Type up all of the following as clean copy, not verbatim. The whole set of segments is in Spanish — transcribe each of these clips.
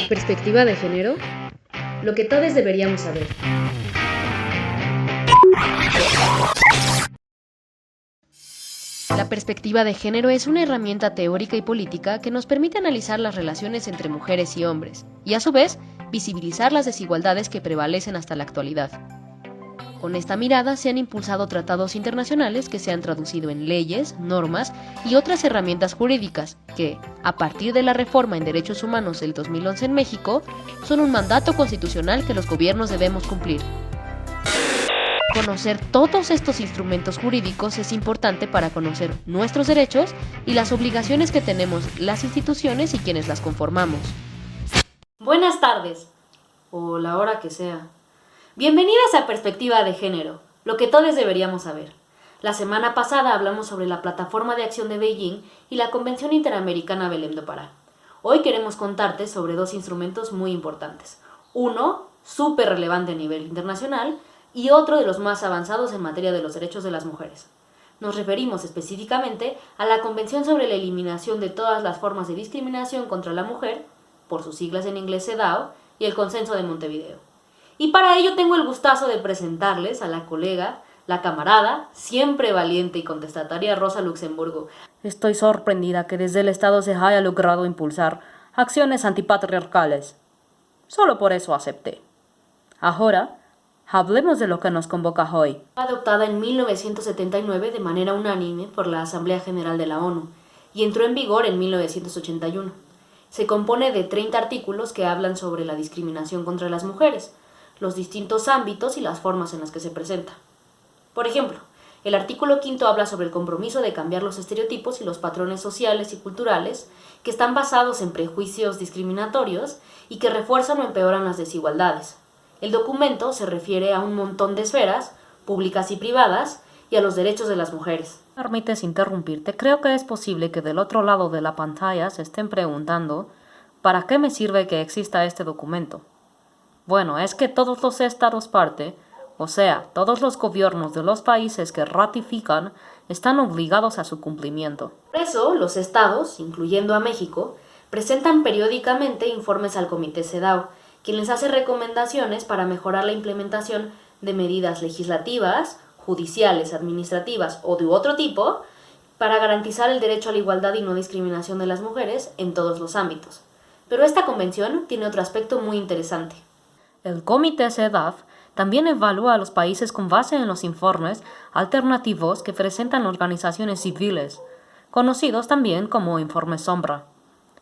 Perspectiva de género, lo que todos deberíamos saber. La perspectiva de género es una herramienta teórica y política que nos permite analizar las relaciones entre mujeres y hombres, y a su vez, visibilizar las desigualdades que prevalecen hasta la actualidad. Con esta mirada se han impulsado tratados internacionales que se han traducido en leyes, normas y otras herramientas jurídicas que, a partir de la reforma en derechos humanos del 2011 en México, son un mandato constitucional que los gobiernos debemos cumplir. Conocer todos estos instrumentos jurídicos es importante para conocer nuestros derechos y las obligaciones que tenemos las instituciones y quienes las conformamos. Buenas tardes, o la hora que sea. Bienvenidas a Perspectiva de Género, lo que todos deberíamos saber. La semana pasada hablamos sobre la Plataforma de Acción de Beijing y la Convención Interamericana Belém do Pará. Hoy queremos contarte sobre dos instrumentos muy importantes. Uno, súper relevante a nivel internacional, y otro de los más avanzados en materia de los derechos de las mujeres. Nos referimos específicamente a la Convención sobre la Eliminación de todas las formas de discriminación contra la mujer, por sus siglas en inglés CEDAW, y el Consenso de Montevideo. Y para ello tengo el gustazo de presentarles a la colega, la camarada, siempre valiente y contestataria Rosa Luxemburgo. Estoy sorprendida que desde el Estado se haya logrado impulsar acciones antipatriarcales. Solo por eso acepté. Ahora, hablemos de lo que nos convoca hoy. Adoptada en 1979 de manera unánime por la Asamblea General de la ONU y entró en vigor en 1981. Se compone de 30 artículos que hablan sobre la discriminación contra las mujeres, los distintos ámbitos y las formas en las que se presenta. Por ejemplo, el artículo 5 habla sobre el compromiso de cambiar los estereotipos y los patrones sociales y culturales que están basados en prejuicios discriminatorios y que refuerzan o empeoran las desigualdades. El documento se refiere a un montón de esferas, públicas y privadas, y a los derechos de las mujeres. ¿Permites interrumpirte? Creo que es posible que del otro lado de la pantalla se estén preguntando ¿para qué me sirve que exista este documento? Bueno, es que todos los estados parte, o sea, todos los gobiernos de los países que ratifican, están obligados a su cumplimiento. Por eso, los estados, incluyendo a México, presentan periódicamente informes al Comité CEDAW, quien les hace recomendaciones para mejorar la implementación de medidas legislativas, judiciales, administrativas o de otro tipo, para garantizar el derecho a la igualdad y no discriminación de las mujeres en todos los ámbitos. Pero esta convención tiene otro aspecto muy interesante. El Comité CEDAW también evalúa a los países con base en los informes alternativos que presentan organizaciones civiles, conocidos también como informes sombra.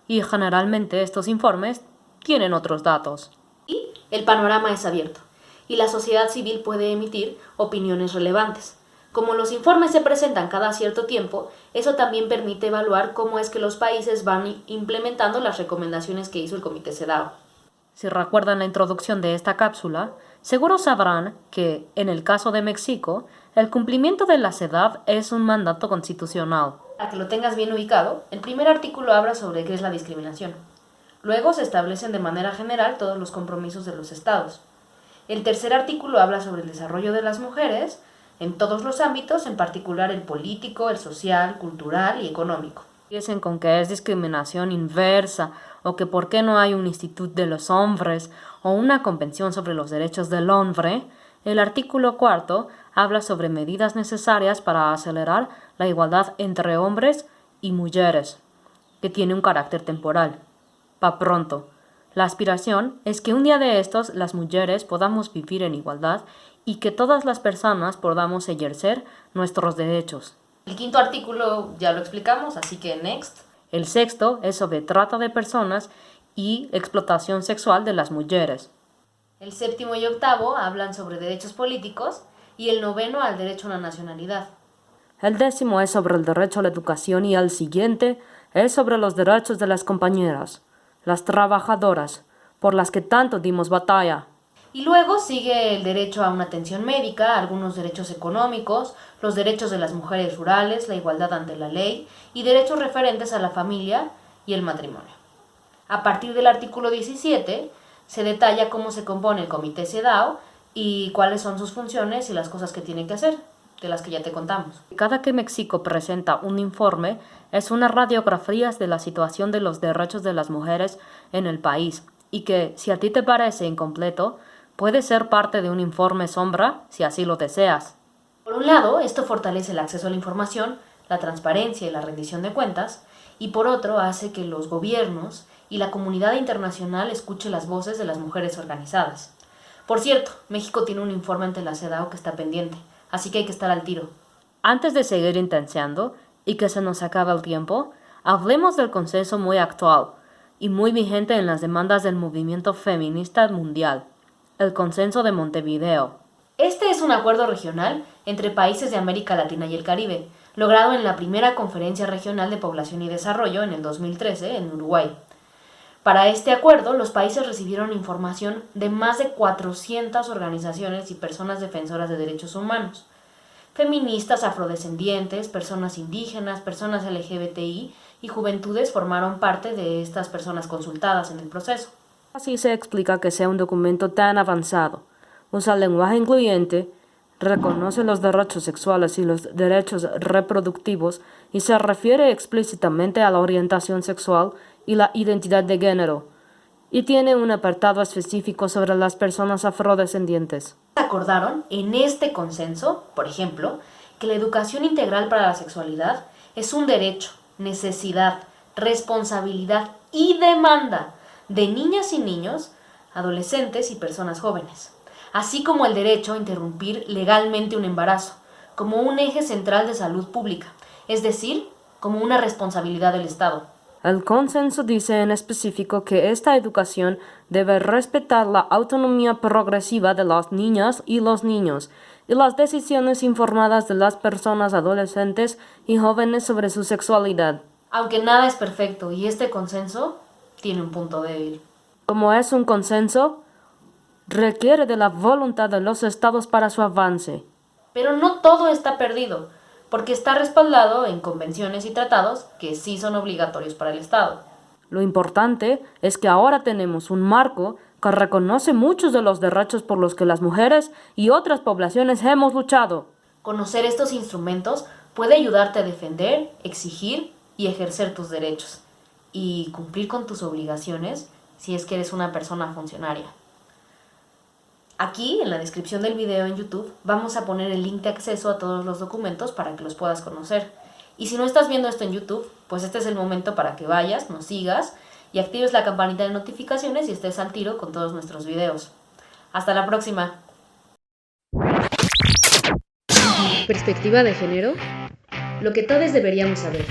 Y generalmente estos informes tienen otros datos. Y el panorama es abierto, y la sociedad civil puede emitir opiniones relevantes. Como los informes se presentan cada cierto tiempo, eso también permite evaluar cómo es que los países van implementando las recomendaciones que hizo el Comité CEDAW. Si recuerdan la introducción de esta cápsula, seguro sabrán que, en el caso de México, el cumplimiento de la CEDAW es un mandato constitucional. Para que lo tengas bien ubicado, el primer artículo habla sobre qué es la discriminación. Luego se establecen de manera general todos los compromisos de los estados. El tercer artículo habla sobre el desarrollo de las mujeres en todos los ámbitos, en particular el político, el social, cultural y económico. Dicen con que es discriminación inversa o que por qué no hay un Instituto de los Hombres o una Convención sobre los Derechos del Hombre. El artículo 4 habla sobre medidas necesarias para acelerar la igualdad entre hombres y mujeres, que tiene un carácter temporal. Pa' pronto. La aspiración es que un día de estos las mujeres podamos vivir en igualdad y que todas las personas podamos ejercer nuestros derechos. El quinto artículo ya lo explicamos, así que next. El sexto es sobre trata de personas y explotación sexual de las mujeres. El séptimo y octavo hablan sobre derechos políticos y el noveno al derecho a la nacionalidad. El décimo es sobre el derecho a la educación y el siguiente es sobre los derechos de las compañeras, las trabajadoras, por las que tanto dimos batalla. Y luego sigue el derecho a una atención médica, algunos derechos económicos, los derechos de las mujeres rurales, la igualdad ante la ley y derechos referentes a la familia y el matrimonio. A partir del artículo 17 se detalla cómo se compone el Comité CEDAW y cuáles son sus funciones y las cosas que tiene que hacer. de las que ya te contamos. Cada que México presenta un informe, es una radiografía de la situación de los derechos de las mujeres en el país, y que, si a ti te parece incompleto, puede ser parte de un informe sombra si así lo deseas. Por un lado, esto fortalece el acceso a la información, la transparencia y la rendición de cuentas, y por otro hace que los gobiernos y la comunidad internacional escuche las voces de las mujeres organizadas. Por cierto, México tiene un informe ante la CEDAW que está pendiente, así que hay que estar al tiro. Antes de seguir intenciando y que se nos acabe el tiempo, hablemos del consenso muy actual y muy vigente en las demandas del movimiento feminista mundial, el Consenso de Montevideo. Este es un acuerdo regional entre países de América Latina y el Caribe, logrado en la primera Conferencia Regional de Población y Desarrollo en el 2013 en Uruguay. Para este acuerdo, los países recibieron información de más de 400 organizaciones y personas defensoras de derechos humanos, feministas, afrodescendientes, personas indígenas, personas LGBTI y juventudes formaron parte de estas personas consultadas en el proceso. Así se explica que sea un documento tan avanzado. Usa lenguaje incluyente, reconoce los derechos sexuales y los derechos reproductivos y se refiere explícitamente a la orientación sexual y la identidad de género, y tiene un apartado específico sobre las personas afrodescendientes. Acordaron en este consenso, por ejemplo, que la educación integral para la sexualidad es un derecho, necesidad, responsabilidad y demanda de niñas y niños, adolescentes y personas jóvenes, así como el derecho a interrumpir legalmente un embarazo, como un eje central de salud pública, es decir, como una responsabilidad del Estado. El consenso dice en específico que esta educación debe respetar la autonomía progresiva de las niñas y los niños y las decisiones informadas de las personas adolescentes y jóvenes sobre su sexualidad. Aunque nada es perfecto y este consenso tiene un punto débil. Como es un consenso, requiere de la voluntad de los estados para su avance. Pero no todo está perdido, porque está respaldado en convenciones y tratados que sí son obligatorios para el Estado. Lo importante es que ahora tenemos un marco que reconoce muchos de los derechos por los que las mujeres y otras poblaciones hemos luchado. Conocer estos instrumentos puede ayudarte a defender, exigir y ejercer tus derechos, y cumplir con tus obligaciones si es que eres una persona funcionaria. Aquí, en la descripción del video en YouTube, vamos a poner el link de acceso a todos los documentos para que los puedas conocer. Y si no estás viendo esto en YouTube, pues este es el momento para que vayas, nos sigas y actives la campanita de notificaciones y estés al tiro con todos nuestros videos. ¡Hasta la próxima! Perspectiva de género, lo que todos deberíamos saber.